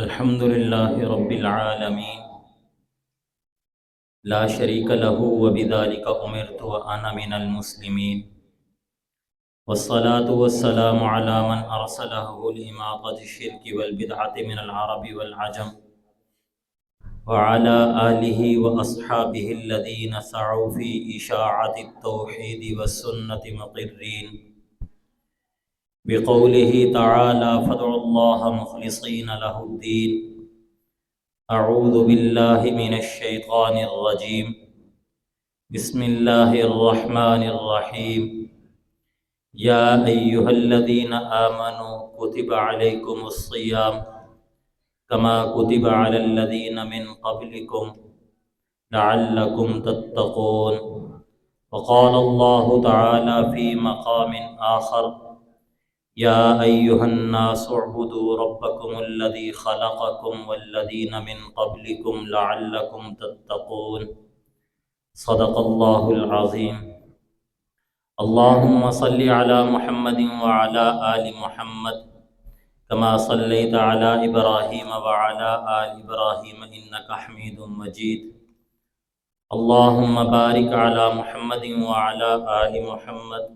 الحمد لله رب العالمين لا شريك له وبذلك أمرت وأنا من المسلمين والصلاة والسلام على من أرسله لإماطة الشرك والبدعة من العرب والعجم وعلى آله وأصحابه الذين سعوا في إشاعة التوحيد والسنة مقرين بقوله تعالى فادعوا الله مخلصين له الدين. اعوذ باللہ من الشیطان الرجیم. بسم اللہ الرحمن الرحیم. یا ایہا الذین آمنوا کتب علیکم الصیام کما کتب علی الذین من قبلکم لعلکم تتقون. وقال اللہ تعالی فی مقام آخر یا ایہا الناس اعبدوا ربکم الذی خلقکم والذین من قبلکم لعلکم تتقون. صدق اللہ العظیم. اللہم صلی علی محمد وعلی آل محمد کما صلیت علی ابراہیم وعلی آل ابراہیم انک حمید مجید. اللہم بارک علی محمد وعلی آل محمد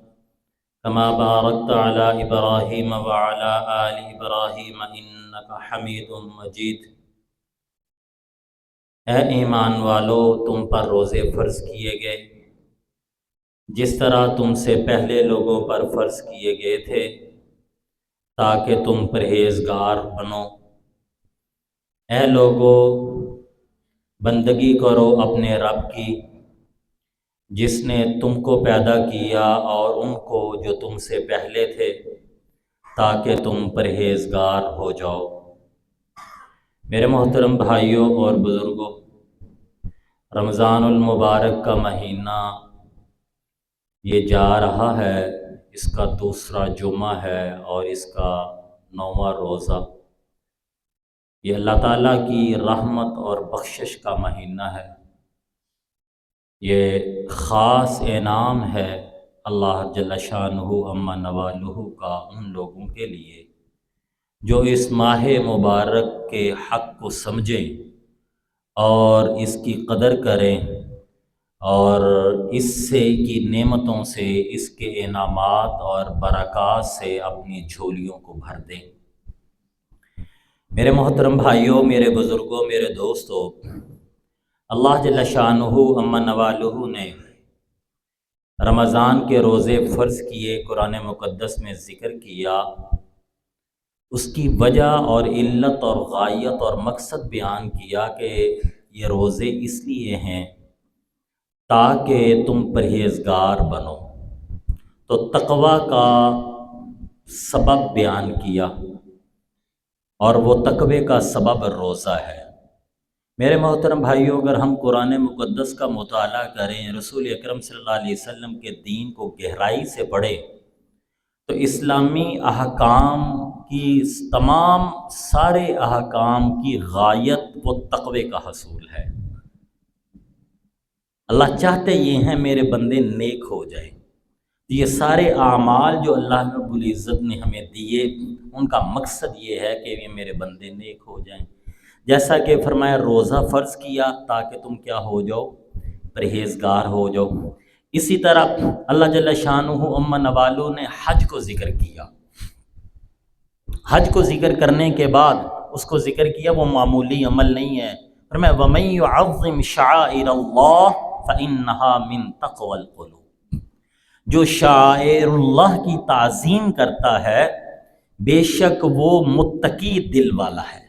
کما بارکت علی ابراہیم وعلی آل ابراہیم انک حمید مجید. اے ایمان والو، تم پر روزے فرض کیے گئے جس طرح تم سے پہلے لوگوں پر فرض کیے گئے تھے تاکہ تم پرہیزگار بنو. اے لوگو، بندگی کرو اپنے رب کی جس نے تم کو پیدا کیا اور ان کو جو تم سے پہلے تھے تاکہ تم پرہیزگار ہو جاؤ. میرے محترم بھائیوں اور بزرگوں، رمضان المبارک کا مہینہ یہ جا رہا ہے، اس کا دوسرا جمعہ ہے اور اس کا 9واں روزہ. یہ اللہ تعالیٰ کی رحمت اور بخشش کا مہینہ ہے. یہ خاص انعام ہے اللہ جل شانہ عما نوالہ کا ان لوگوں کے لیے جو اس ماہ مبارک کے حق کو سمجھیں اور اس کی قدر کریں اور اس سے کی نعمتوں سے، اس کے انعامات اور برکات سے اپنی جھولیوں کو بھر دیں. میرے محترم بھائیوں، میرے بزرگوں، میرے دوستوں، اللہ جل شانہ عما نوالہ نے رمضان کے روزے فرض کیے، قرآن مقدس میں ذکر کیا. اس کی وجہ اور علت اور غایت اور مقصد بیان کیا کہ یہ روزے اس لیے ہیں تاکہ تم پرہیزگار بنو. تو تقوی کا سبب بیان کیا اور وہ تقوی کا سبب روزہ ہے. میرے محترم بھائیوں، اگر ہم قرآن مقدس کا مطالعہ کریں، رسول اکرم صلی اللہ علیہ وسلم کے دین کو گہرائی سے پڑھیں تو اسلامی احکام کی تمام سارے احکام کی غایت وہ تقوی کا حصول ہے. اللہ چاہتے یہ ہیں میرے بندے نیک ہو جائیں. یہ سارے اعمال جو اللہ رب العزت نے ہمیں دیے ان کا مقصد یہ ہے کہ یہ میرے بندے نیک ہو جائیں. جیسا کہ فرمایا روزہ فرض کیا تاکہ تم کیا ہو جاؤ، پرہیزگار ہو جاؤ. اسی طرح اللہ جل شانہ عما نوالہ نے حج کو ذکر کیا. حج کو ذکر کرنے کے بعد اس کو ذکر کیا وہ معمولی عمل نہیں ہے. فرمایا وَمَن يُعَظِّمْ شَعَائِرَ اللَّهِ فَإِنَّهَا مِن تَقْوَى الْقُلُوبِ. جو شعائر اللہ کی تعظیم کرتا ہے بے شک وہ متقی دل والا ہے.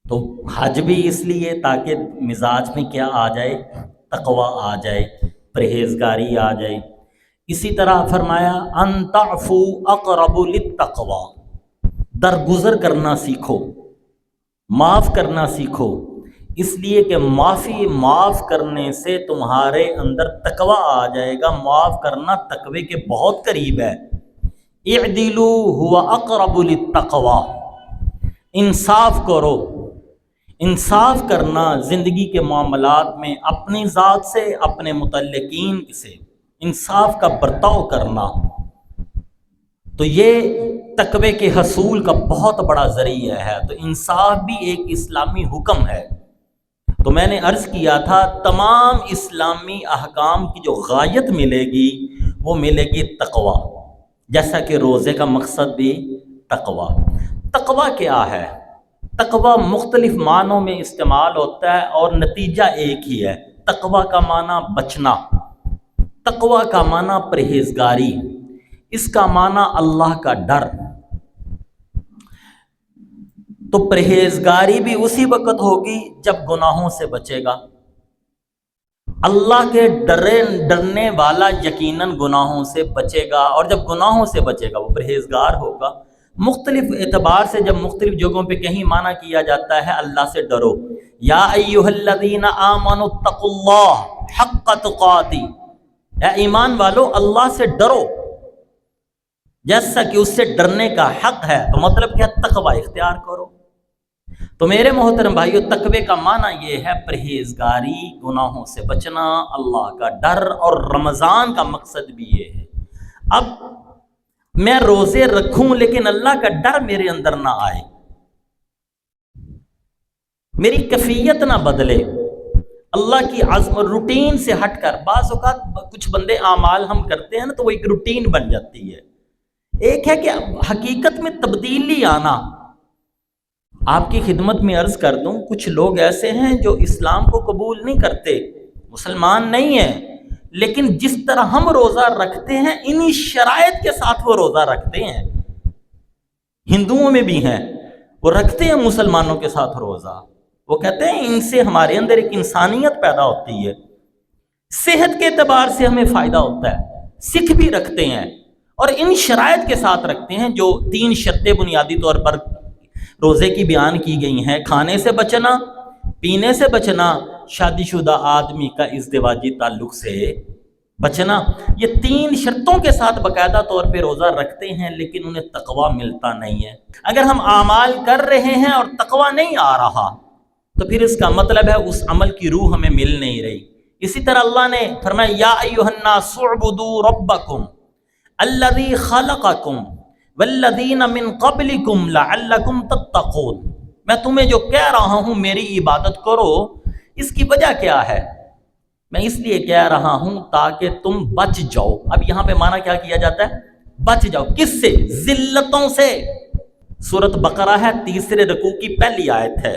تو حج بھی اس لیے تاکہ مزاج میں کیا آ جائے، تقوی آ جائے، پرہیزگاری آ جائے. اسی طرح فرمایا ان تعفوا اقرب للتقوی. درگزر کرنا سیکھو، معاف کرنا سیکھو، اس لیے کہ معاف کرنے سے تمہارے اندر تقوی آ جائے گا. معاف کرنا تقوی کے بہت قریب ہے. اعدلوا هو اقرب للتقوی. انصاف کرو. انصاف کرنا زندگی کے معاملات میں اپنی ذات سے، اپنے متعلقین سے انصاف کا برتاؤ کرنا تو یہ تقوی کے حصول کا بہت بڑا ذریعہ ہے۔ تو انصاف بھی ایک اسلامی حکم ہے۔ تو میں نے عرض کیا تھا تمام اسلامی احکام کی جو غایت ملے گی وہ ملے گی تقوی، جیسا کہ روزے کا مقصد بھی تقوی۔ تقوی کیا ہے؟ تقوی مختلف معنوں میں استعمال ہوتا ہے اور نتیجہ ایک ہی ہے۔ تقوی کا معنی بچنا، تقوی کا معنی پرہیزگاری، اس کا معنی اللہ کا ڈر۔ تو پرہیزگاری بھی اسی وقت ہوگی جب گناہوں سے بچے گا۔ اللہ کے ڈرنے والا یقیناً گناہوں سے بچے گا، اور جب گناہوں سے بچے گا وہ پرہیزگار ہوگا۔ مختلف اعتبار سے جب مختلف جگہوں پہ کہیں معنی کیا جاتا ہے اللہ سے ڈرو، یا ایھا الذین آمنوا اتقوا اللہ حق تقاتی، اے ایمان والو اللہ سے ڈرو جیسا کہ اس سے ڈرنے کا حق ہے۔ تو مطلب کیا؟ تقوی اختیار کرو۔ تو میرے محترم بھائیو، تقوی کا معنی یہ ہے پرہیزگاری، گناہوں سے بچنا، اللہ کا ڈر، اور رمضان کا مقصد بھی یہ ہے۔ اب میں روزے رکھوں لیکن اللہ کا ڈر میرے اندر نہ آئے، میری کیفیت نہ بدلے، اللہ کی عظمت روٹین سے ہٹ کر۔ بعض اوقات کچھ بندے اعمال ہم کرتے ہیں نا تو وہ ایک روٹین بن جاتی ہے۔ ایک ہے کہ حقیقت میں تبدیلی آنا۔ آپ کی خدمت میں عرض کر دوں، کچھ لوگ ایسے ہیں جو اسلام کو قبول نہیں کرتے، مسلمان نہیں ہیں، لیکن جس طرح ہم روزہ رکھتے ہیں انہی شرائط کے ساتھ وہ روزہ رکھتے ہیں۔ ہندوؤں میں بھی ہیں، وہ رکھتے ہیں مسلمانوں کے ساتھ روزہ۔ وہ کہتے ہیں ان سے ہمارے اندر ایک انسانیت پیدا ہوتی ہے، صحت کے اعتبار سے ہمیں فائدہ ہوتا ہے۔ سکھ بھی رکھتے ہیں اور ان شرائط کے ساتھ رکھتے ہیں جو 3 شرطیں بنیادی طور پر روزے کی بیان کی گئی ہیں: کھانے سے بچنا، پینے سے بچنا، شادی شدہ آدمی کا ازدواجی تعلق سے بچنا۔ یہ 3 شرطوں کے ساتھ باقاعدہ طور پہ روزہ رکھتے ہیں، لیکن انہیں تقوی ملتا نہیں ہے۔ اگر ہم اعمال کر رہے ہیں اور تقوی نہیں آ رہا تو پھر اس کا مطلب ہے اس عمل کی روح ہمیں مل نہیں رہی۔ اسی طرح اللہ نے فرمایا یا ایھا الناس اعبدوا ربکم الذی خلقکم والذین من قبلکم لعلکم تتقون۔ میں تمہیں جو کہہ رہا ہوں میری عبادت کرو، اس کی وجہ کیا ہے؟ میں اس لیے کہہ رہا ہوں تاکہ تم بچ جاؤ۔ اب یہاں پہ معنی کیا کیا جاتا ہے؟ بچ جاؤ۔ کس سے؟ ذلتوں سے۔ سورۃ بقرہ ہے، 3 رکوع کی پہلی آیت ہے،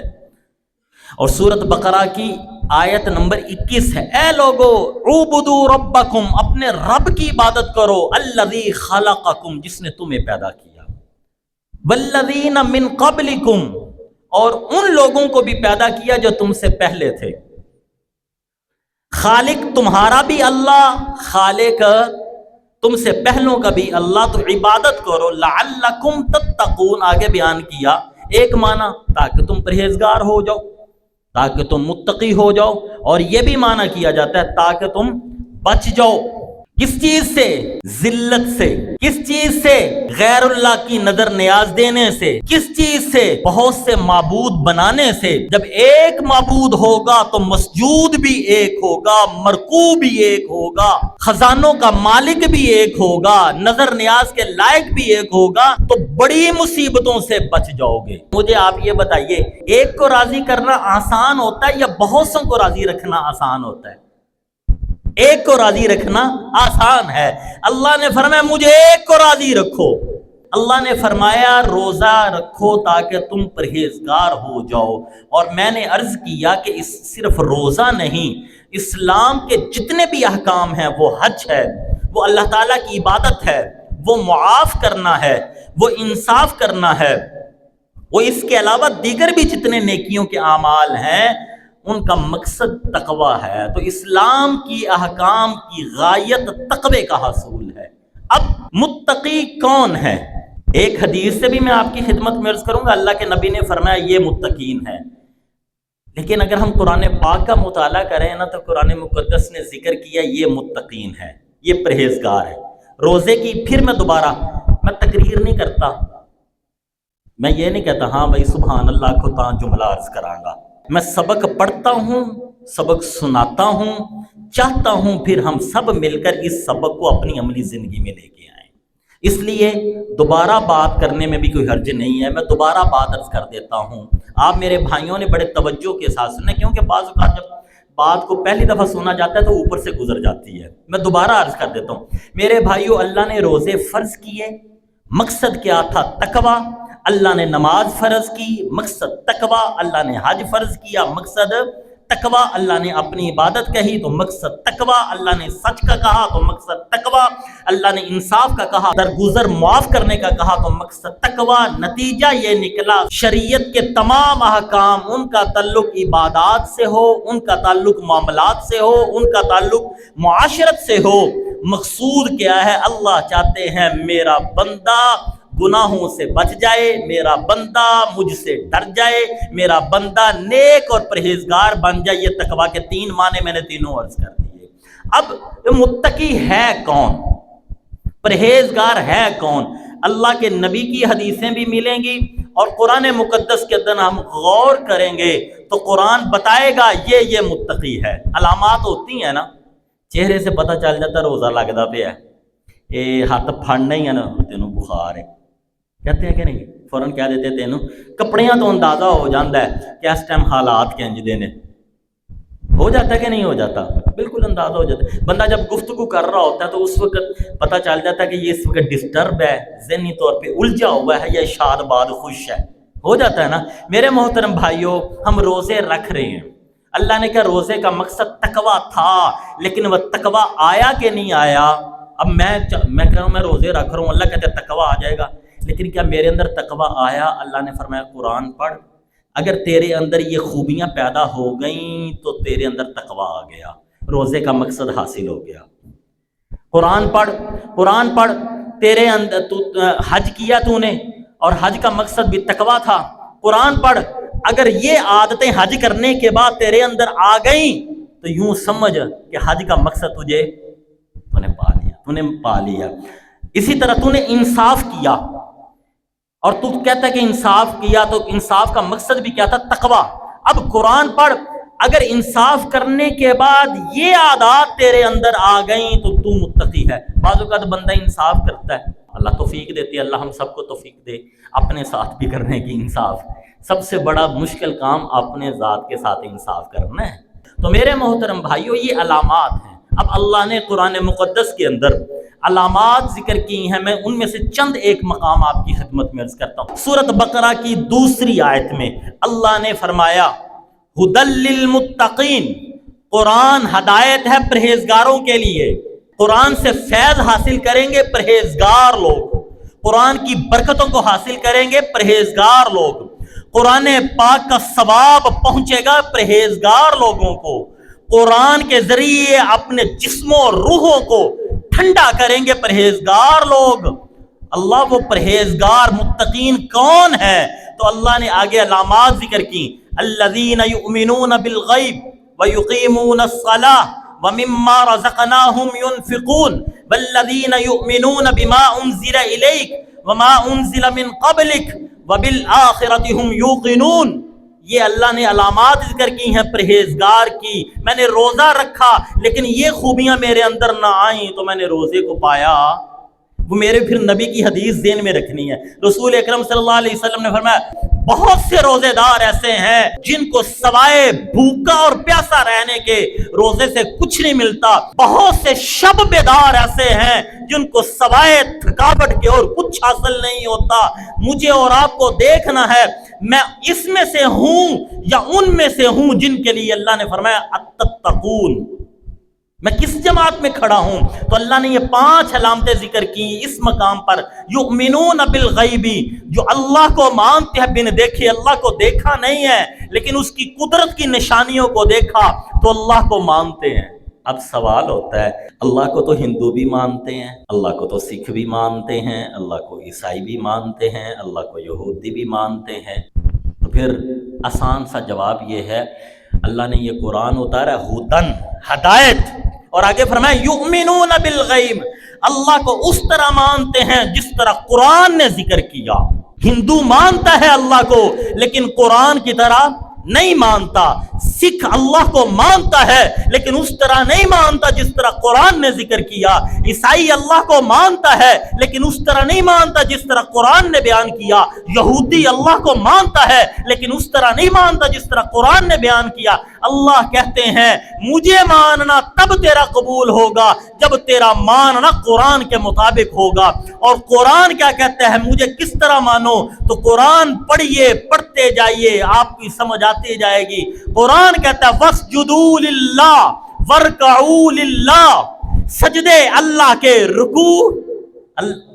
اور سورۃ بقرہ کی آیت نمبر 21 ہے۔ اے لوگو اعبدوا ربکم، اپنے رب کی عبادت کرو، الذی خلقکم، جس نے تمہیں پیدا کیا، والذین من قبلکم، اور ان لوگوں کو بھی پیدا کیا جو تم سے پہلے تھے۔ خالق تمہارا بھی اللہ، خالق تم سے پہلوں کا بھی اللہ، تو عبادت کرو۔ لعلکم تتقون آگے بیان کیا، ایک معنی تاکہ تم پرہیزگار ہو جاؤ، تاکہ تم متقی ہو جاؤ، اور یہ بھی معنی کیا جاتا ہے تاکہ تم بچ جاؤ۔ کس چیز سے؟ ذلت سے۔ کس چیز سے؟ غیر اللہ کی نظر نیاز دینے سے۔ کس چیز سے؟ بہت سے معبود بنانے سے۔ جب ایک معبود ہوگا تو مسجود بھی ایک ہوگا، مرکوع بھی ایک ہوگا، خزانوں کا مالک بھی ایک ہوگا، نظر نیاز کے لائق بھی ایک ہوگا، تو بڑی مصیبتوں سے بچ جاؤ گے۔ مجھے آپ یہ بتائیے، ایک کو راضی کرنا آسان ہوتا ہے یا بہت سوں کو راضی رکھنا آسان ہوتا ہے؟ ایک کو راضی رکھنا آسان ہے۔ اللہ نے فرمایا مجھے ایک کو راضی رکھو۔ اللہ نے فرمایا روزہ رکھو تاکہ تم پرہیزگار ہو جاؤ۔ اور میں نے عرض کیا کہ صرف روزہ نہیں، اسلام کے جتنے بھی احکام ہیں، وہ حج ہے، وہ اللہ تعالیٰ کی عبادت ہے، وہ معاف کرنا ہے، وہ انصاف کرنا ہے، وہ اس کے علاوہ دیگر بھی جتنے نیکیوں کے اعمال ہیں ان کا مقصد تقوی ہے۔ تو اسلام کی احکام کی غایت تقوی کا حصول ہے۔ اب متقی کون ہے؟ ایک حدیث سے بھی میں آپ کی خدمت میں عرض کروں گا، اللہ کے نبی نے فرمایا یہ متقین ہے۔ لیکن اگر ہم قرآن پاک کا مطالعہ کریں نا تو قرآن مقدس نے ذکر کیا یہ متقین ہے، یہ پرہیزگار ہے۔ روزے کی پھر میں دوبارہ تقریر نہیں کرتا، میں یہ نہیں کہتا ہاں بھائی سبحان اللہ کو تاں جملہ عرض کراں گا۔ میں سبق پڑھتا ہوں، سبق سناتا ہوں، چاہتا ہوں پھر ہم سب مل کر اس سبق کو اپنی عملی زندگی میں لے کے آئیں۔ اس لیے دوبارہ بات کرنے میں بھی کوئی حرج نہیں ہے، میں دوبارہ بات عرض کر دیتا ہوں۔ آپ میرے بھائیوں نے بڑے توجہ کے ساتھ سنیں، کیونکہ بعض اوقات جب بات کو پہلی دفعہ سنا جاتا ہے تو اوپر سے گزر جاتی ہے۔ میں دوبارہ عرض کر دیتا ہوں، میرے بھائیوں، اللہ نے روزے فرض کیے، مقصد کیا تھا؟ تقویٰ۔ اللہ نے نماز فرض کی، مقصد تقویٰ۔ اللہ نے حج فرض کیا، مقصد تقویٰ۔ اللہ نے اپنی عبادت کہی تو مقصد تقویٰ۔ اللہ نے سچ کا کہا تو مقصد تقویٰ۔ اللہ نے انصاف کا کہا، درگزر معاف کرنے کا کہا تو مقصد تقویٰ۔ نتیجہ یہ نکلا، شریعت کے تمام احکام، ان کا تعلق عبادات سے ہو، ان کا تعلق معاملات سے ہو، ان کا تعلق معاشرت سے ہو، مقصود کیا ہے؟ اللہ چاہتے ہیں میرا بندہ گناہوں سے بچ جائے، میرا بندہ مجھ سے ڈر جائے، میرا بندہ نیک اور پرہیزگار بن جائے۔ یہ تقویٰ کے 3 معنی میں نے تینوں عرض کر دیے۔ اب متقی ہے کون؟ پرہیزگار ہے کون؟ اللہ کے نبی کی حدیثیں بھی ملیں گی اور قرآن مقدس کے اندر ہم غور کریں گے تو قرآن بتائے گا یہ متقی ہے۔ علامات ہوتی ہیں نا، چہرے سے پتہ چل جاتا روزہ لگتا پہ ہے، یہ ہاتھ پھڑنا ہی ہے نا، تینوں بخار ہے، کہتے ہیں کہ نہیں؟ فوراً کہہ دیتے تینوں کپڑیاں تو اندازہ ہو جاتا ہے کہ اس ٹائم حالات کے انج دے نے، ہو جاتا ہے کہ نہیں ہو جاتا؟ بالکل اندازہ ہو جاتا ہے۔ بندہ جب گفتگو کر رہا ہوتا ہے تو اس وقت پتہ چل جاتا ہے کہ یہ اس وقت ڈسٹرب ہے، ذہنی طور پہ الجھا ہوا ہے یا شاد باد خوش ہے، ہو جاتا ہے نا۔ میرے محترم بھائیوں، ہم روزے رکھ رہے ہیں، اللہ نے کہا روزے کا مقصد تقویٰ تھا، لیکن وہ تقویٰ آیا کہ نہیں آیا؟ اب میں کہہ رہا ہوں میں روزے رکھ رہا ہوں، اللہ کہتے ہیں تقویٰ آ جائے گا، لیکن کیا میرے اندر تقویٰ آیا؟ اللہ نے فرمایا قرآن پڑھ، اگر تیرے اندر یہ خوبیاں پیدا ہو گئیں تو تیرے اندر تقویٰ آ گیا، روزے کا مقصد حاصل ہو گیا۔ قرآن پڑھ، تیرے اندر حج کیا تو نے اور حج کا مقصد بھی تقویٰ تھا، قرآن پڑھ، اگر یہ عادتیں حج کرنے کے بعد تیرے اندر آ گئیں تو یوں سمجھ کہ حج کا مقصد تو نے پا لیا۔ اسی طرح تو نے انصاف کیا اور تو کہتا ہے کہ انصاف کیا تو انصاف کا مقصد بھی کیا تھا؟ تقویٰ۔ اب قرآن پڑھ، اگر انصاف کرنے کے بعد یہ عادات تیرے اندر آ گئیں تو تو متقی ہے۔ بعض اوقات بندہ انصاف کرتا ہے، اللہ توفیق دیتی ہے، اللہ ہم سب کو توفیق دے اپنے ساتھ بھی کرنے کی انصاف۔ سب سے بڑا مشکل کام اپنے ذات کے ساتھ انصاف کرنا ہے۔ تو میرے محترم بھائیوں، یہ علامات ہیں۔ اب اللہ نے قرآن مقدس کے اندر علامات ذکر کی ہیں، میں ان میں سے چند ایک مقام آپ کی خدمت میں عرض کرتا ہوں۔ سورۃ بقرہ کی 2 آیت میں اللہ نے فرمایا ھدی للمتقین، قرآن ہدایت ہے پرہیزگاروں کے لیے۔ قرآن سے فیض حاصل کریں گے پرہیزگار لوگ، قرآن کی برکتوں کو حاصل کریں گے پرہیزگار لوگ، قرآن پاک کا ثواب پہنچے گا پرہیزگار لوگوں کو، قرآن کے ذریعے اپنے جسموں اور روحوں کو ٹھنڈا کریں گے پرہیزگار لوگ۔ اللہ وہ پرہیزگار متقین کون ہے؟ تو اللہ نے آگے علامات ذکر کی، الذین یؤمنون بالغیب ویقیمون الصلاۃ ومما رزقناہم ینفقون والذین یؤمنون بما انزل الیک وما انزل من قبلک وبالآخرۃ ہم یوقنون۔ یہ اللہ نے علامات ذکر کی ہیں پرہیزگار کی۔ میں نے روزہ رکھا لیکن یہ خوبیاں میرے اندر نہ آئیں تو میں نے روزے کو پایا، وہ میرے پھر نبی کی حدیث ذہن میں رکھنی ہے۔ رسول اکرم صلی اللہ علیہ وسلم نے فرمایا بہت سے روزے دار ایسے ہیں جن کو سوائے بھوکا اور پیاسا رہنے کے روزے سے کچھ نہیں ملتا، بہت سے شب بیدار ایسے ہیں جن کو سوائے تھکاوٹ کے اور کچھ حاصل نہیں ہوتا۔ مجھے اور آپ کو دیکھنا ہے میں اس میں سے ہوں یا ان میں سے ہوں جن کے لیے اللہ نے فرمایا اتقون، میں کس جماعت میں کھڑا ہوں۔ تو اللہ نے یہ 5 علامتیں ذکر کی اس مقام پر، یؤمنون بالغیبی، جو اللہ کو مانتے ہیں بن دیکھے، اللہ کو دیکھا نہیں ہے لیکن اس کی قدرت کی نشانیوں کو دیکھا تو اللہ کو مانتے ہیں۔ اب سوال ہوتا ہے اللہ کو تو ہندو بھی مانتے ہیں، اللہ کو تو سکھ بھی مانتے ہیں، اللہ کو عیسائی بھی مانتے ہیں، اللہ کو یہودی بھی مانتے ہیں، تو پھر آسان سا جواب یہ ہے اللہ نے یہ قرآن اتارا ہدن، ہدایت، اور آگے فرمایا یؤمنون بالغیب، اللہ کو اس طرح مانتے ہیں جس طرح قرآن نے ذکر کیا۔ ہندو مانتا ہے اللہ کو لیکن قرآن کی طرح نہیں مانتا. سکھ اللہ کو مانتا ہے لیکن اس طرح نہیں مانتا جس طرح قرآن نے ذکر کیا. عیسائی اللہ کو مانتا ہے لیکن اس طرح نہیں مانتا جس طرح قرآن نے بیان کیا. یہودی اللہ کو مانتا ہے لیکن اس طرح نہیں مانتا جس طرح قرآن نے بیان کیا. اللہ کہتے ہیں مجھے ماننا تب تیرا قبول ہوگا جب تیرا ماننا قرآن کے مطابق ہوگا. اور قرآن کیا کہتا ہے مجھے کس طرح مانو؟ تو قرآن پڑھیے، پڑھتے جائیے، آپ کی سمجھ آتی جائے گی. قرآن کہتا ہے وَاسْجُدُوا لِلَّهِ وَارْكَعُوا لِلَّهِ، سجدے اللہ کے، رکوع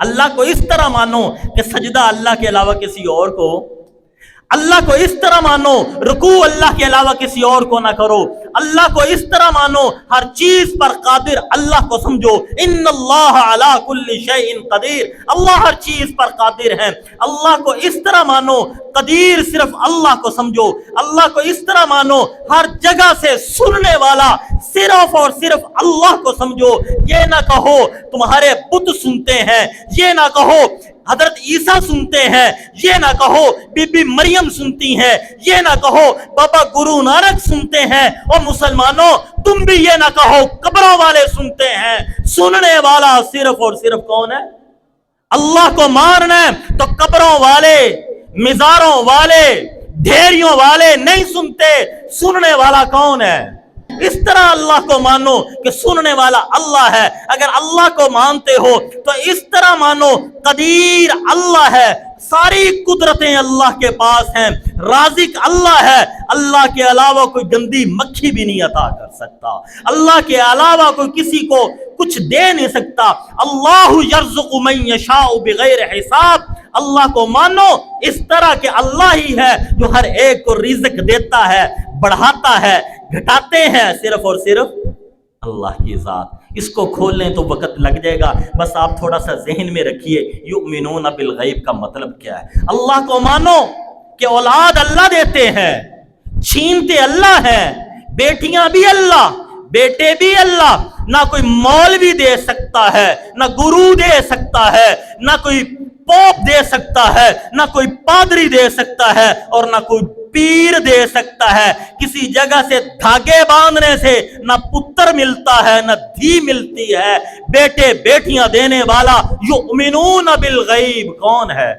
اللہ کو اس طرح مانو کہ سجدہ اللہ کے علاوہ کسی اور کو، اللہ کو اس طرح مانو رکوع اللہ کے علاوہ کسی اور کو نہ کرو. اللہ کو اس طرح مانو ہر چیز پر قادر اللہ کو سمجھو. ان اللہ علی کل شیء قدیر، اللہ ہر چیز پر قادر ہے. اللہ کو اس طرح مانو قدیر صرف اللہ کو سمجھو. اللہ کو اس طرح مانو ہر جگہ سے سننے والا صرف اور صرف اللہ کو سمجھو. یہ نہ کہو تمہارے بت سنتے ہیں، یہ نہ کہو حضرت عیسیٰ سنتے ہیں، یہ نہ کہو بی بی مریم سنتی ہیں، یہ نہ کہو بابا گرو نانک سنتے ہیں. اور مسلمانوں تم بھی یہ نہ کہو قبروں والے سنتے ہیں. سننے والا صرف اور صرف کون ہے؟ اللہ کو ماننا ہے تو قبروں والے، مزاروں والے، ڈھیریوں والے نہیں سنتے. سننے والا کون ہے؟ اس طرح اللہ کو مانو کہ سننے والا اللہ ہے. اگر اللہ کو مانتے ہو تو اس طرح مانو قدیر اللہ ہے، ساری قدرتیں اللہ کے پاس ہیں، رازق اللہ ہے. اللہ کے علاوہ کوئی گندی مکھی بھی نہیں عطا کر سکتا، اللہ کے علاوہ کوئی کسی کو کچھ دے نہیں سکتا. اللہ یرزق من یشاء بغیر حساب. اللہ کو مانو اس طرح کہ اللہ ہی ہے جو ہر ایک کو رزق دیتا ہے، بڑھاتا ہے، گھٹاتے ہیں، صرف اور صرف اللہ کی ذات. اس کو کھول لیں تو وقت لگ جائے گا، بس آپ تھوڑا سا ذہن میں رکھیے یؤمنون بالغیب کا مطلب کیا ہے. اللہ کو مانو کہ اولاد اللہ دیتے ہیں، چھینتے اللہ ہیں، بیٹیاں بھی اللہ، بیٹے بھی اللہ. نہ کوئی مولوی دے سکتا ہے، نہ گرو دے سکتا ہے، نہ کوئی پوپ دے سکتا ہے، نہ کوئی پادری دے سکتا ہے، اور نہ کوئی پیر دے سکتا ہے. کسی جگہ سے دھاگے باندھنے سے نہ پتر ملتا ہے نہ دھی ملتی ہے. بیٹے بیٹیاں دینے والا یؤمنون بالغیب کون ہے؟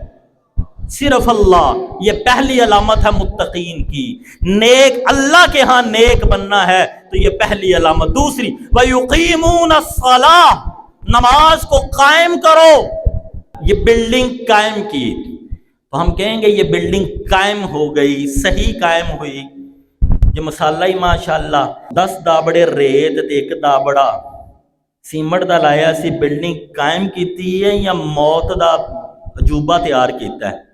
صرف اللہ. یہ پہلی علامت ہے متقین کی. نیک اللہ کے ہاں نیک بننا ہے تو یہ پہلی علامت. دوسری وَيُقِيمُونَ الصَّلَاةَ، نماز کو قائم کرو. یہ بلڈنگ قائم کی تو ہم کہیں گے یہ بلڈنگ قائم ہو گئی، صحیح قائم ہوئی. یہ مسالہ ہی ماشاءاللہ 10 دابڑے ریت تے 1 دابڑا سیمنٹ دا لایا سی بلڈنگ قائم کیتی ہے یا موت دا عجوبہ تیار کیتا ہے؟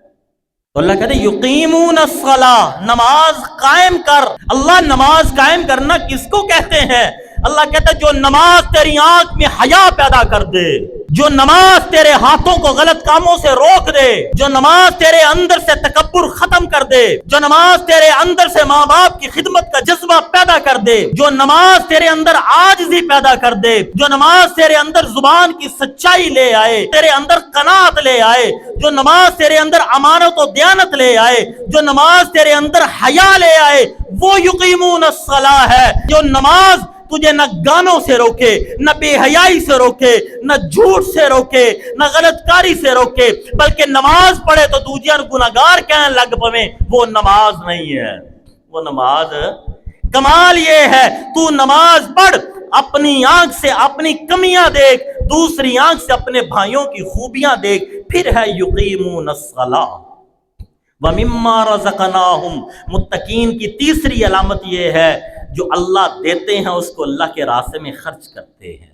تو اللہ کہتے ہیں یقیمون الصلاۃ، نماز قائم کر. اللہ نماز قائم کرنا کس کو کہتے ہیں؟ اللہ کہتا ہے جو نماز تیری آنکھ میں حیا پیدا کر دے، جو نماز تیرے ہاتھوں کو غلط کاموں سے روک دے، جو نماز تیرے اندر سے تکبر ختم کر دے، جو نماز تیرے اندر سے ماں باپ کی خدمت کا جذبہ پیدا کر دے، جو نماز تیرے اندر عاجزی پیدا کر دے، جو نماز تیرے اندر زبان کی سچائی لے آئے، تیرے اندر قناعت لے آئے، جو نماز تیرے اندر امانت و دیانت لے آئے، جو نماز تیرے اندر حیا لے آئے، وہ یقیمون الصلاۃ ہے. جو نماز تجھے نہ گانوں سے روکے، نہ بے حیائی سے روکے، نہ جھوٹ سے روکے، نہ غلط کاری سے روکے، بلکہ نماز پڑھے تو دوجیاں گناہگار کہنے لگ پویں، وہ نماز نہیں ہے. وہ نماز، کمال یہ ہے تو نماز پڑھ، اپنی آنکھ سے اپنی کمیاں دیکھ، دوسری آنکھ سے اپنے بھائیوں کی خوبیاں دیکھ، پھر ہے یقیمون الصلاۃ. وَمِمَّا رَزَقْنَاهُمْ، متقین کی تیسری علامت یہ ہے جو اللہ دیتے ہیں اس کو اللہ کے راستے میں خرچ کرتے ہیں.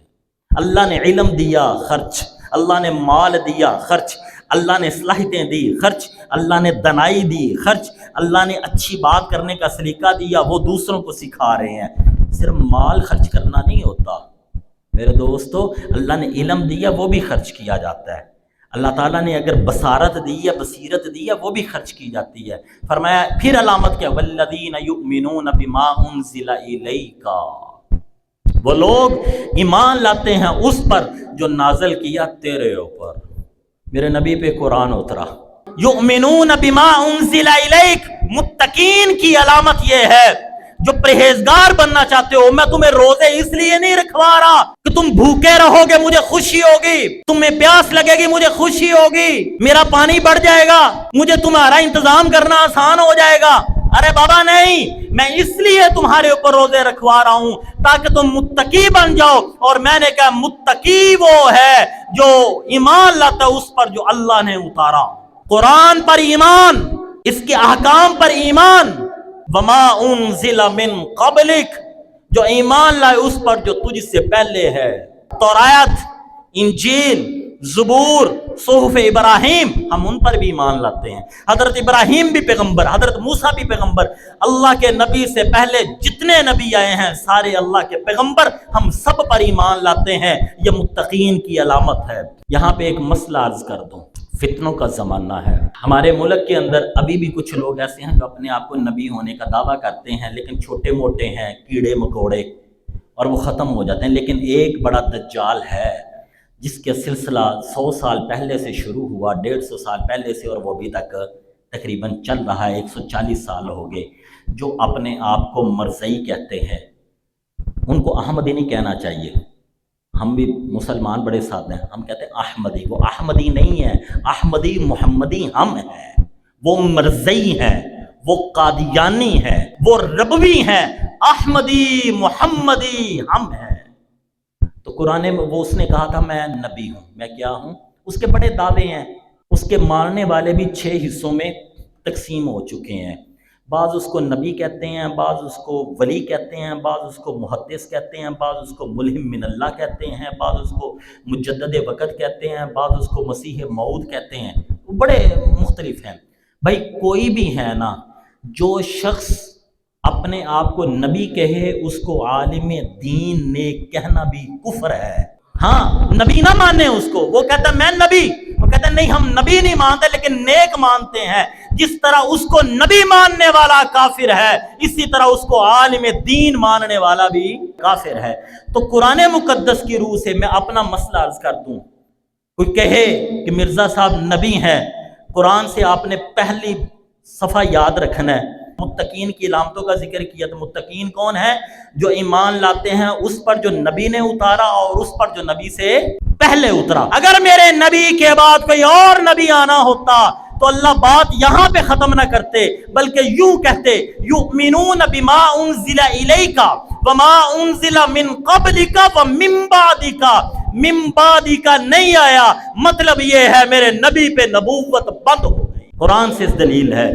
اللہ نے علم دیا، خرچ. اللہ نے مال دیا، خرچ. اللہ نے صلاحیتیں دی، خرچ. اللہ نے دنائی دی، خرچ. اللہ نے اچھی بات کرنے کا سلیقہ دیا، وہ دوسروں کو سکھا رہے ہیں. صرف مال خرچ کرنا نہیں ہوتا میرے دوستو، اللہ نے علم دیا وہ بھی خرچ کیا جاتا ہے. اللہ تعالیٰ نے اگر بصارت دی یا بصیرت دی ہے وہ بھی خرچ کی جاتی ہے. فرمایا پھر علامت کیا؟ والذین یؤمنون بما انزل الیک، وہ لوگ ایمان لاتے ہیں اس پر جو نازل کیا تیرے اوپر، میرے نبی پہ قرآن اترا. یؤمنون بما انزل الیک، متقین کی علامت یہ ہے، جو پرہیزگار بننا چاہتے ہو، میں تمہیں روزے اس لیے نہیں رکھوا رہا کہ تم بھوکے رہو گے مجھے خوشی ہوگی، تمہیں پیاس لگے گی مجھے خوشی ہوگی، میرا پانی بڑھ جائے گا مجھے تمہارا انتظام کرنا آسان ہو جائے گا۔ ارے بابا نہیں، میں اس لیے تمہارے اوپر روزے رکھوا رہا ہوں تاکہ تم متقی بن جاؤ۔ اور میں نے کہا متقی وہ ہے جو ایمان لاتا ہے اس پر جو اللہ نے اتارا، قرآن پر ایمان، اس کے احکام پر ایمان، وما انزل من قبلک، جو ایمان لائے اس پر جو تجھ سے پہلے ہے، تورات، انجیل، زبور، صحف ابراہیم، ہم ان پر بھی ایمان لاتے ہیں۔ حضرت ابراہیم بھی پیغمبر، حضرت موسیٰ بھی پیغمبر، اللہ کے نبی سے پہلے جتنے نبی آئے ہیں سارے اللہ کے پیغمبر، ہم سب پر ایمان لاتے ہیں۔ یہ متقین کی علامت ہے۔ یہاں پہ ایک مسئلہ عرض کر دوں، فتنوں کا زمانہ ہے ہمارے ملک کے اندر، ابھی بھی کچھ لوگ ایسے ہیں جو اپنے آپ کو نبی ہونے کا دعویٰ کرتے ہیں لیکن چھوٹے موٹے ہیں، کیڑے مکوڑے، اور وہ ختم ہو جاتے ہیں۔ لیکن ایک بڑا دجال ہے جس کے سلسلہ 100 سال پہلے سے شروع ہوا، 150 سال پہلے سے، اور وہ ابھی تک تقریباً چل رہا ہے، 140 سال ہو گئے، جو اپنے آپ کو مرزئی کہتے ہیں۔ ان کو احمدی نہیں کہنا چاہیے، ہم بھی مسلمان بڑے سادے ہیں، ہم کہتے ہیں احمدی، وہ احمدی نہیں ہے، احمدی محمدی ہم ہیں، وہ مرزئی ہیں، وہ قادیانی ہیں، وہ ربوی ہیں، احمدی محمدی ہم ہیں۔ تو قرآن میں وہ اس نے کہا تھا میں نبی ہوں، میں کیا ہوں، اس کے بڑے دعوے ہیں، اس کے ماننے والے بھی 6 حصوں میں تقسیم ہو چکے ہیں۔ بعض اس کو نبی کہتے ہیں، بعض اس کو ولی کہتے ہیں، بعض اس کو محدث کہتے ہیں، بعض اس کو ملہم من اللہ کہتے ہیں، بعض اس کو مجدد وقت کہتے ہیں، بعض اس کو مسیح موعود کہتے ہیں، وہ بڑے مختلف ہیں۔ بھائی کوئی بھی ہے نا، جو شخص اپنے آپ کو نبی کہے اس کو عالم دین نیک کہنا بھی کفر ہے۔ ہاں نبی نہ مانے اس کو، وہ کہتا ہے میں نبی، وہ کہتا ہے نہیں ہم نبی نہیں مانتے لیکن نیک مانتے ہیں۔ جس طرح اس کو نبی ماننے والا کافر ہے، اسی طرح اس کو عالم دین ماننے والا بھی کافر ہے۔ تو قرآن مقدس کی روح سے میں اپنا مسئلہ عرض کر دوں، کوئی کہے کہ مرزا صاحب نبی ہیں، قرآن سے آپ نے پہلی صفحہ یاد رکھنا ہے۔ متقین کی علامتوں کا ذکر کیا، تو متقین کون ہیں؟ جو ایمان لاتے ہیں اس پر جو نبی نے اتارا اور اس پر جو نبی سے پہلے اترا۔ اگر میرے نبی کے بعد کوئی اور نبی آنا ہوتا تو اللہ بات یہاں پہ ختم نہ کرتے، بلکہ یوں کہتے یؤمنون بما انزل الیک وما انزل من قبلک ومن بعدک، من بعدک نہیں آیا، مطلب یہ ہے میرے نبی پہ نبوت بند ہو گئی۔ قرآن سے اس دلیل ہے۔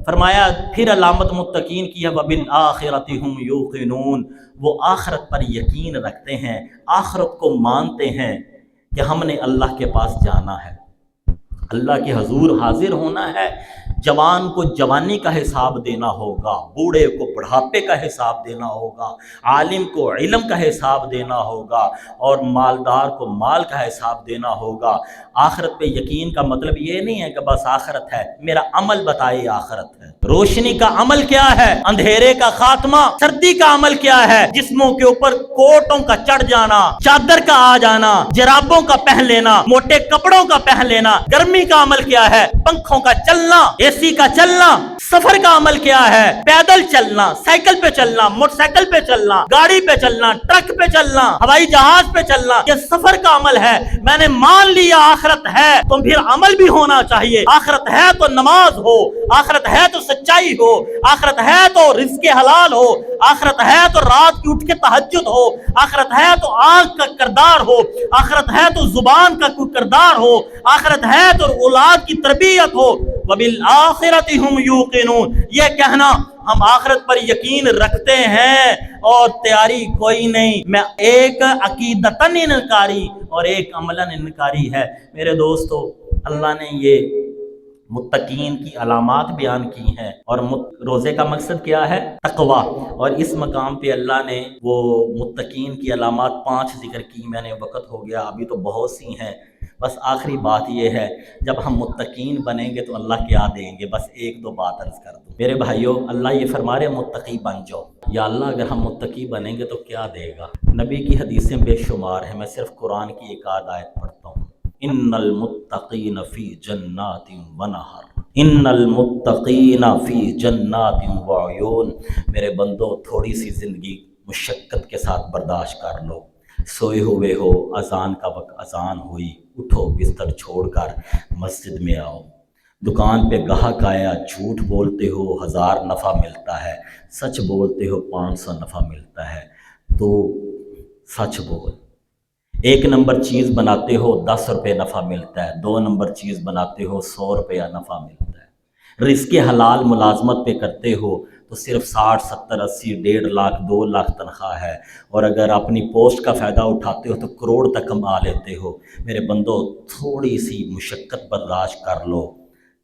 فرمایا پھر علامت متقین کی ہے وَبِالْآخِرَةِ هُمْ يُوقِنُونَ، وہ آخرت پر یقین رکھتے ہیں، آخرت کو مانتے ہیں کہ ہم نے اللہ کے پاس جانا ہے، اللہ کے حضور حاضر ہونا ہے، جوان کو جوانی کا حساب دینا ہوگا، بوڑھے کو بڑھاپے کا حساب دینا ہوگا، عالم کو علم کا حساب دینا ہوگا، اور مالدار کو مال کا حساب دینا ہوگا۔ آخرت پہ یقین کا مطلب یہ نہیں ہے کہ بس آخرت ہے، میرا عمل بتائے آخرت ہے۔ روشنی کا عمل کیا ہے؟ اندھیرے کا خاتمہ۔ سردی کا عمل کیا ہے؟ جسموں کے اوپر کوٹوں کا چڑھ جانا، چادر کا آ جانا، جرابوں کا پہن لینا، موٹے کپڑوں کا پہن لینا۔ گرمی کا عمل کیا ہے؟ پنکھوں کا چلنا، اے سی کا چلنا۔ سفر کا عمل کیا ہے؟ پیدل چلنا، سائیکل پہ چلنا، موٹر سائیکل پہ چلنا، گاڑی پہ چلنا، ٹرک پہ چلنا، ہوائی جہاز پہ چلنا، یہ سفر کا عمل ہے۔ میں نے مان لیا آخرت ہے تو پھر عمل بھی ہونا چاہیے۔ آخرت ہے تو نماز ہو، آخرت ہے تو سچائی ہو، آخرت ہے تو رزق حلال ہو، آخرت ہے تو رات کی اٹھ کے تہجد ہو، آخرت ہے تو آنکھ کا کردار ہو، آخرت ہے تو زبان کا کوئی کردار ہو، آخرت ہے تو اولاد کی تربیت ہو۔ وَبِالْآخِرَةِ هُمْ يُوقِنُونَ، یہ کہنا ہم آخرت پر یقین رکھتے ہیں اور تیاری کوئی نہیں، میں ایک عقیدتاً انکاری اور ایک عملاً انکاری ہے۔ میرے دوستو، اللہ نے یہ متقین کی علامات بیان کی ہیں، اور روزے کا مقصد کیا ہے؟ تقوی۔ اور اس مقام پہ اللہ نے وہ متقین کی علامات 5 ذکر کی، میں نے وقت ہو گیا، ابھی تو بہت سی ہیں۔ بس آخری بات یہ ہے، جب ہم متقین بنیں گے تو اللہ کیا دیں گے؟ بس 1-2 بات عرض کر دوں میرے بھائیوں۔ اللہ یہ فرما رہے متقی بن جاؤ، یا اللہ اگر ہم متقی بنیں گے تو کیا دے گا؟ نبی کی حدیثیں بے شمار ہیں، میں صرف قرآن کی ایک آدھ آیت پڑھتا ہوں۔ ان المتقین فی جنات ونہر، ان المتقین فی جنات و عیون، میرے بندو تھوڑی سی زندگی مشقت کے ساتھ برداشت کر لو، سوئے ہوئے ہو، اذان کا وقت، اذان ہوئی، اٹھو بستر چھوڑ کر مسجد میں آؤ، دکان پہ گاہک آیا، جھوٹ بولتے ہو 1000 نفع ملتا ہے، سچ بولتے ہو 500 نفع ملتا ہے، تو سچ بول۔ ایک نمبر چیز بناتے ہو 10 روپے نفع ملتا ہے، 2 نمبر چیز بناتے ہو 100 روپیہ نفع ملتا ہے، رزق حلال ملازمت پہ کرتے ہو تو صرف 60 70 80 1.5 لاکھ 2 لاکھ تنخواہ ہے، اور اگر اپنی پوسٹ کا فائدہ اٹھاتے ہو تو کروڑ تک کما لیتے ہو۔ میرے بندو تھوڑی سی مشقت برداشت کر لو،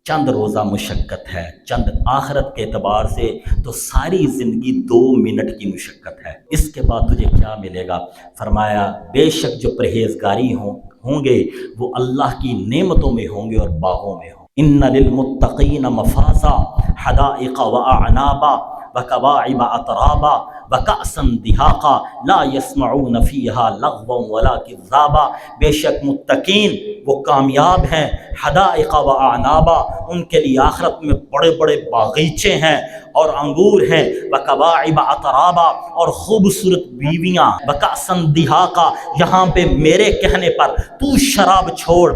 چند روزہ مشقت ہے، چند آخرت کے اعتبار سے تو ساری زندگی 2 منٹ کی مشقت ہے۔ اس کے بعد تجھے کیا ملے گا؟ فرمایا بے شک جو پرہیزگاری ہوں گے وہ اللہ کی نعمتوں میں ہوں گے اور باغوں میں ہوں۔ ان للمتقین مفازا حدائق واعنابا وکواعب اترابا وکأسا دہاقا لا یسمعون فیہا لغوا ولا کذابا، بے شک متقین وہ کامیاب ہیں، حدائق و اعنابا، ان کے لیے آخرت میں بڑے بڑے باغیچے ہیں اور انگور ہیں، وکواعب اترابا، اور خوبصورت بیویاں، وکأسا دہاقا، یہاں پہ میرے کہنے پر تو شراب چھوڑ،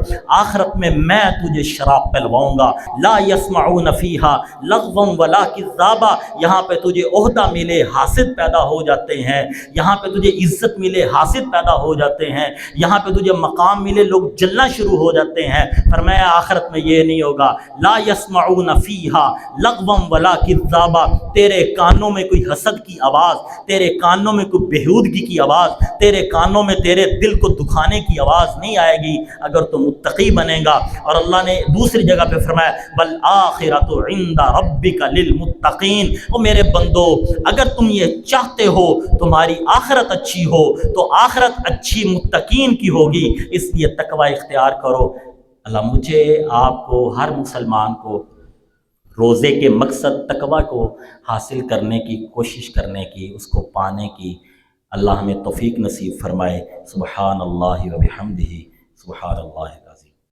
آخرت میں تجھے شراب پلواؤں گا، لا یسمعون فیہا لغوا ولا کذابا، یہاں پہ تجھے عہدہ ملے حاسد پیدا ہو جاتے ہیں، یہاں پہ تجھے عزت ملے حاسد پیدا ہو جاتے ہیں، یہاں پہ تجھے مقام ملے لوگ جلنا شروع ہو جاتے ہیں۔ فرمایا آخرت میں یہ نہیں ہوگا، لا یسمعون فیہا لغوا ولا کذابا، تیرے کانوں میں کوئی حسد کی آواز، تیرے کانوں میں کوئی بےہودگی کی آواز، تیرے کانوں میں تیرے دل کو دکھانے کی آواز نہیں آئے گی اگر تو متقی بنے گا۔ اور اللہ نے دوسری جگہ پہ فرمایا والآخرۃ عند ربک للمتقین، او میرے بندو اگر تم یہ چاہتے ہو تمہاری آخرت اچھی ہو تو آخرت اچھی متقین کی ہوگی، اس لیے تقوی اختیار کرو۔ اللہ مجھے آپ کو ہر مسلمان کو روزے کے مقصد تقوی کو حاصل کرنے کی کوشش کرنے کی، اس کو پانے کی اللہ ہمیں توفیق نصیب فرمائے۔ سبحان اللہ و بحمدہ، سبحان اللہ العظیم۔